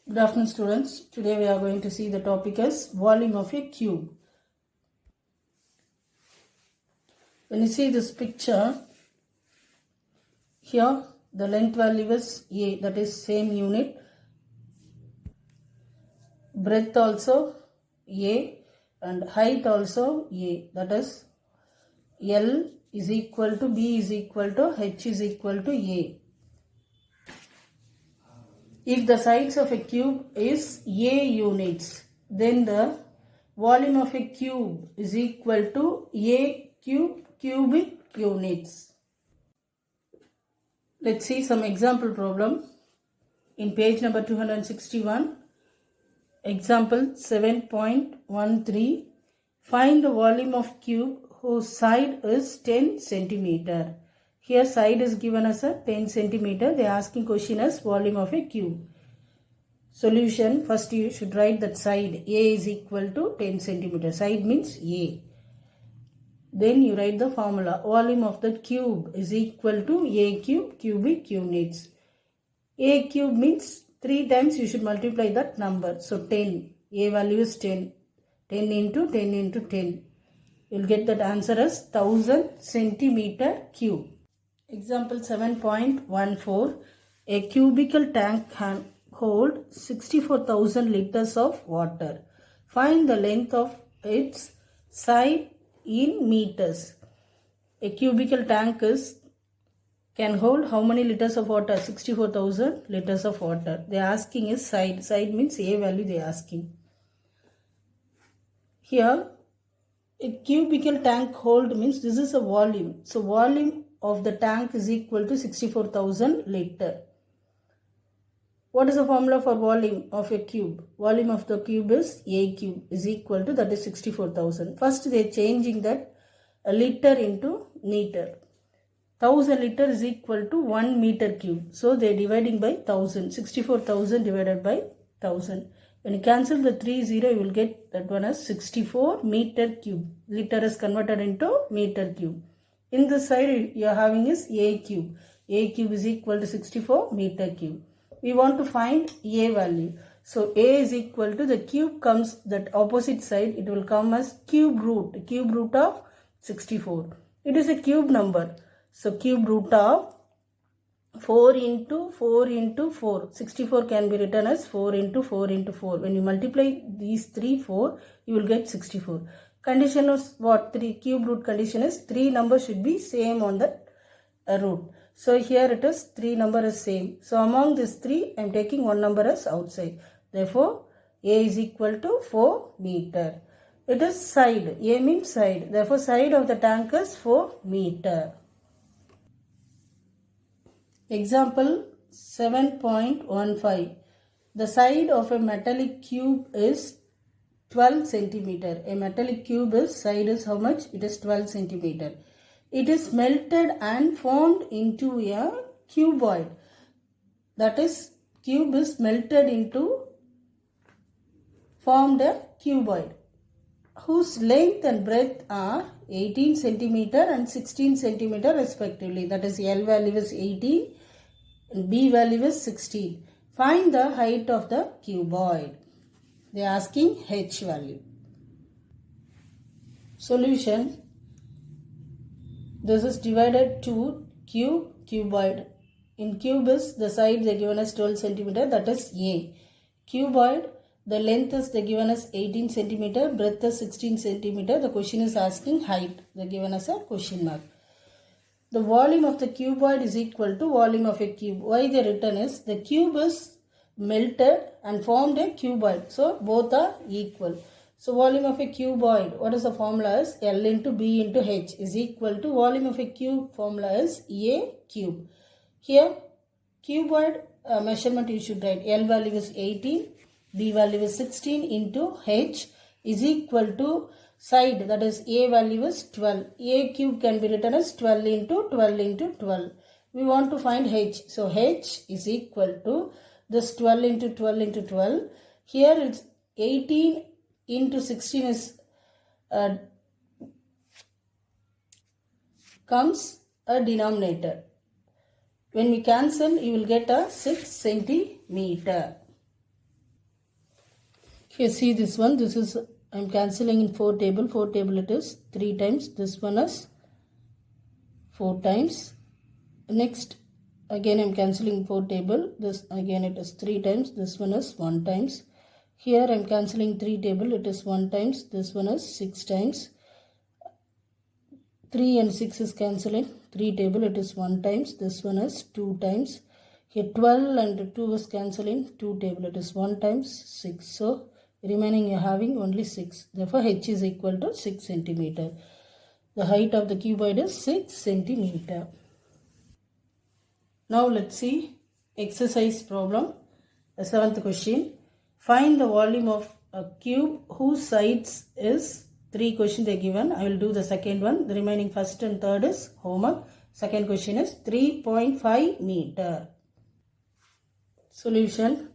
Good afternoon, students. Today we are going to see the topic as volume of a cube. When you see this picture, here the length value is A, that is same unit. Breadth also A and height also A, that is L is equal to B is equal to H is equal to A. If the size of a cube is A units, then the volume of a cube is equal to A cube cubic units. Let's see some example problem in page number 261. Example 7.13. Find the volume of cube whose side is 10 centimeter. Here side is given as a 10 centimeter. They are asking question as volume of a cube. Solution, first you should write that side A is equal to 10 centimeter. Side means A. Then you write the formula. Volume of the cube is equal to A cube cubic units. A cube means 3 times you should multiply that number. So 10. A value is 10. 10 into 10 into 10. You will get that answer as 1000 centimeter cube. Example 7.14. A cubical tank can hold 64,000 liters of water. Find the length of its side in meters. A cubical tank can hold how many liters of water? 64,000 liters of water. They are asking is side. Side means A value they are asking. Here a cubical tank hold means this is a volume. So volume of the tank is equal to 64,000 liter. What is the formula for volume of a cube? Volume of the cube is A cube is equal to, that is 64,000. First they are changing that a liter into meter. 1000 liter is equal to 1 meter cube. So they are dividing by 1000. 64,000 divided by 1000. When you cancel the 30, you will get that one as 64 meter cube. Liter is converted into meter cube. In this side you are having is A cube. A cube is equal to 64 meter cube. We want to find A value. So A is equal to, the cube comes that opposite side, it will come as cube root of 64. It is a cube number. So cube root of 4 into 4 into 4. 64 can be written as 4 into 4 into 4. When you multiply these 4, you will get 64. Condition is what? Cube root condition is 3 numbers should be same on the root. So here it is 3 number is same. So among these 3, I am taking one number as outside. Therefore, A is equal to 4 meter. It is side. A means side. Therefore, side of the tank is 4 meter. Example 7.15. The side of a metallic cube is 12 centimeter. A metallic cube side is how much? It is 12 centimeter. It is melted and formed into a cuboid. That is, cube is melted into, formed a cuboid, whose length and breadth are 18 centimeter and 16 centimeter respectively. That is, L value is 18 and B value is 16. Find the height of the cuboid. They are asking H value. Solution. This is divided to cuboid. In cube is the side they given as 12 centimeter, that is A. Cuboid, the length is they given as 18 centimeter, breadth is 16 centimeter. The question is asking height. They given as a question mark. The volume of the cuboid is equal to volume of a cube. Why they written is, the cube is melted and formed a cuboid. So both are equal. So volume of a cuboid, what is the formula is? L into B into H is equal to, volume of a cube formula is A cube. Here cuboid measurement you should write. L value is 18, B value is 16 into H is equal to side, that is A value is 12. A cube can be written as 12 into 12 into 12. We want to find H. So H is equal to this 12 into 12 into 12. Here it's 18 into 16 is comes a denominator. When we cancel, you will get a 6 centimeter. Here see this one, this is, I am cancelling in 4 table it is 3 times, this one is 4 times. Next again I am cancelling 4 table, this again it is 3 times, this one is 1 times. Here I am cancelling 3 table, it is 1 times, this one is 6 times. 3 and 6 is cancelling, 3 table it is 1 times, this one is 2 times. Here 12 and 2 is cancelling, 2 table it is 1 times, 6. So remaining you are having only 6. Therefore h is equal to 6 centimeter. The height of the cuboid is 6 centimeter. Now let's see exercise problem. The 7th question. Find the volume of a cube whose sides is 3 questions they given. I will do the second one. The remaining first and third is homework. Second question is 3.5 meter. Solution.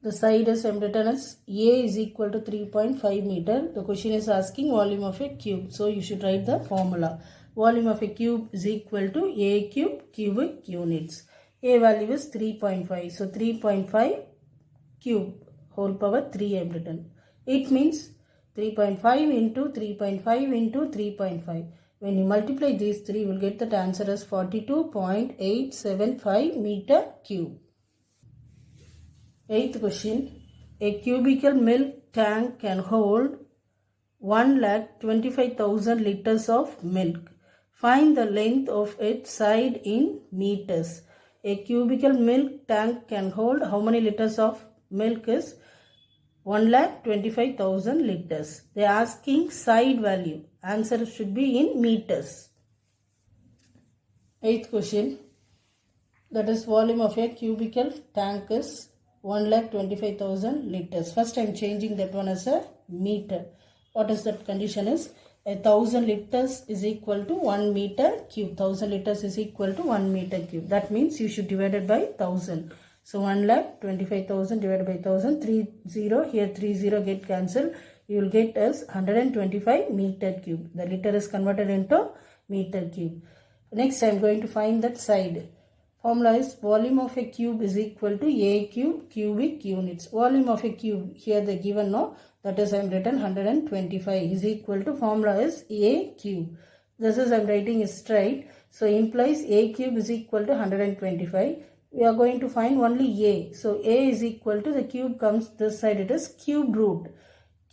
The side is written as A is equal to 3.5 meter. The question is asking volume of a cube. So you should write the formula. Volume of a cube is equal to A cube cubic units. A value is 3.5. So 3.5 cube whole power 3 I am written. It means 3.5 into 3.5 into 3.5. When you multiply these three, you will get that answer as 42.875 meter cube. 8th question. A cubical milk tank can hold 1,25,000 liters of milk. Find the length of its side in meters. A cubical milk tank can hold how many liters of milk is 1,25,000 liters. They are asking side value. Answer should be in meters. 8th question. That is volume of a cubical tank is 1,25,000 liters. First I am changing that one as a meter. What is that condition is? 1,000 liters is equal to 1 meter cube. 1,000 liters is equal to 1 meter cube. That means you should divide it by 1,000. So 1,25,000 divided by 1,000. 30 here 30 get cancelled. You will get as 125 meter cube. The liter is converted into meter cube. Next I am going to find that side. Formula is volume of a cube is equal to A cube cubic units. Volume of a cube here they given no. That is I am written 125 is equal to formula is A cube. This is I am writing is straight. So implies A cube is equal to 125. We are going to find only A. So A is equal to the cube comes this side it is cube root.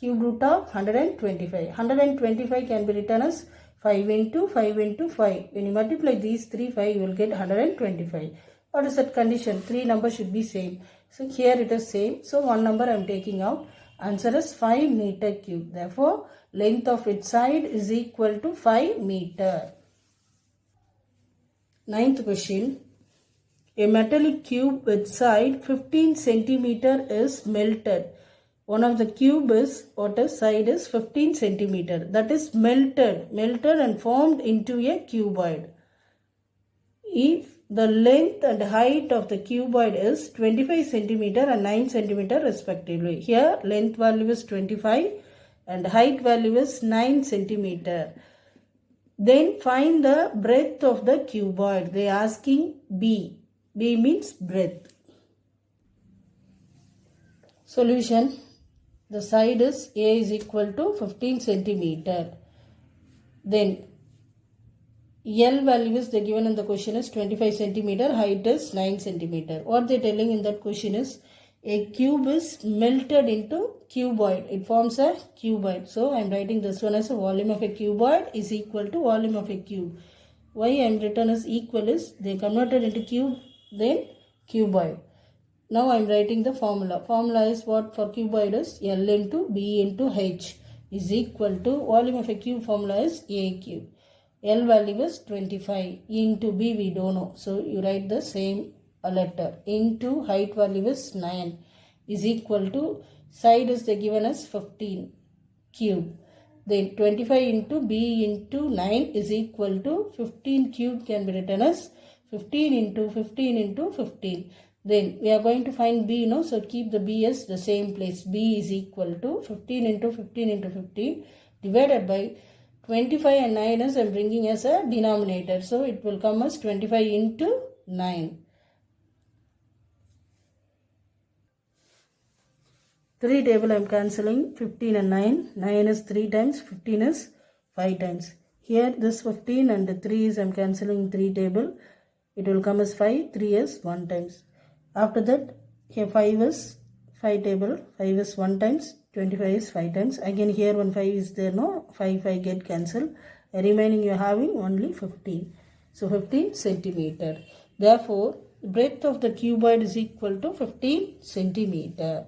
Cube root of 125. 125 can be written as 5 into 5 into 5. When you multiply these 5 you will get 125. What is that condition? 3 numbers should be same. So here it is same. So one number I am taking out. Answer is 5 meter cube. Therefore, length of its side is equal to 5 meter. 9th question. A metallic cube with side 15 centimeter is melted. One of the cube is, what is side is 15 centimeter. That is melted and formed into a cuboid. If the length and height of the cuboid is 25 centimeter and 9 centimeter respectively. Here length value is 25 and height value is 9 centimeter. Then find the breadth of the cuboid. They are asking B. B means breadth. Solution. The side is A is equal to 15 centimeter. Then L value is given in the question is 25 centimeter. Height is 9 centimeter. What they are telling in that question is a cube is melted into cuboid. It forms a cuboid. So I am writing this one as a volume of a cuboid is equal to volume of a cube. Why I am written as equal is they converted into cube then cuboid. Now I am writing the formula. Formula is what for cuboid is L into B into H is equal to volume of a cube formula is A cube. L value is 25 into B we don't know. So you write the same letter into height value is 9 is equal to side is given as 15 cube. Then 25 into B into 9 is equal to 15 cube can be written as 15 into 15 into 15. Then we are going to find B, no? So keep the B as the same place. B is equal to 15 into 15 into 15 divided by 25 and 9 as I am bringing as a denominator. So it will come as 25 into 9. 3 table I am cancelling, 15 and 9. 9 is 3 times, 15 is 5 times. Here this 15 and 3 is I am cancelling 3 table. It will come as 5, 3 is 1 times. After that, here 5 is 5 table, 5 is 1 times, 25 is 5 times. Again here 1 5 is there, no, 5 get cancelled. Remaining you are having only 15. So 15 centimeter. Therefore, the breadth of the cuboid is equal to 15 centimeter.